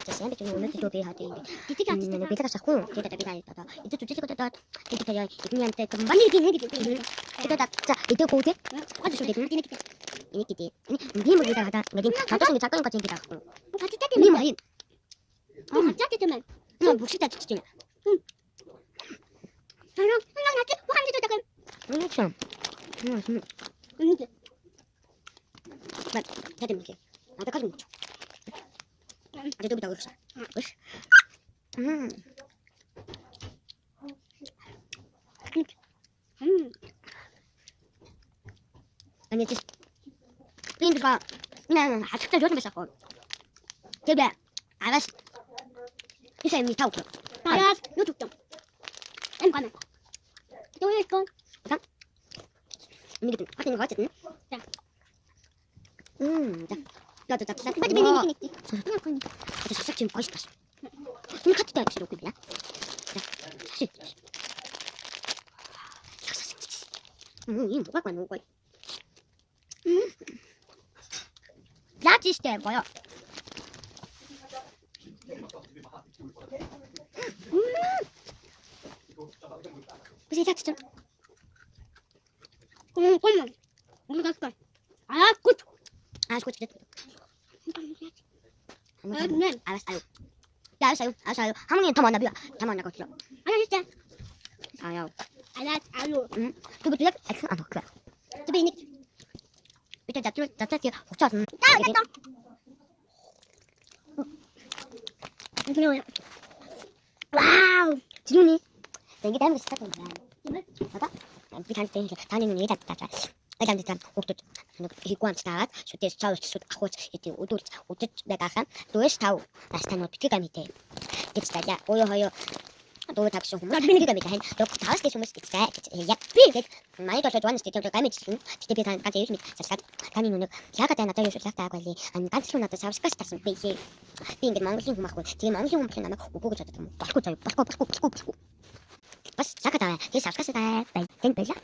Saya ambil cuma ulat itu dia hati. Titik hati ini beda kasahku. Kita tak kita ada. Itu cuci kita tak. Kita kayak ini yang kembali gini gitu. Kita tak. Itu kode. Ada sudah ini kita. Ini kita. Ini mau kita ada. Lagi satu sini cakap yang kacang kita. Kacang kita ini main. Kacang kita main. Nah, bukan kita cuci. Halo, nanti bukan itu cakap. Ini cam. Ini. Baik, jadi mungkin. Ada kacang muncul. Ada tu betul besar. Wes. Ini cis. Ini juga. Ini hati kita jual besar kok. Coba. Awas. Ini saya minta tahu. Awas, lu tutup. Em kan. Itu itu. Kan. Ini gitu. Hati ini kacang. Ya. 자. 나도 빨리 미니니티. 그냥 아주 살짝 지금 맛있다. 이 카트도 역시 로그야. 자, 사실. 이 뭐가 관는 거야? 라지 시대 뭐야? 그치 자치 좀. 꼴만. 오늘 갔어. 아, 굿. 아, 굿. 알았어. 알았어. 한번에 더 만나 비야. 더 만나 거기로. 알았어. 아유. 알았어. 응. 그거 들려? 안 먹어. 집에 있니? 밑에 나쪽에 혹자 좀. 따겠다. 그래요. 와우. 지훈이. 내게 닮은 거 시작한 거야. 봐봐. 우리 다니는 얘기 다. Agam ditan uktut higuan staat sudah jauh aku itu udah mereka tuh tahu pasti nanti kita mite itu saja hoyo tuh tak semua kita mite kan dok tahu sih semua itu ya pilih main tuh tuan sih tuh kami sih kita bisa kan jadi sesaat kami nunggu siapa kata nanti sudah tak kali kan sih nanti saya sekarang tak sempat sih pinggir manggung rumahku dia manggung mungkin nama uku jadi pasku pas saya kata dia sekarang baik tinggal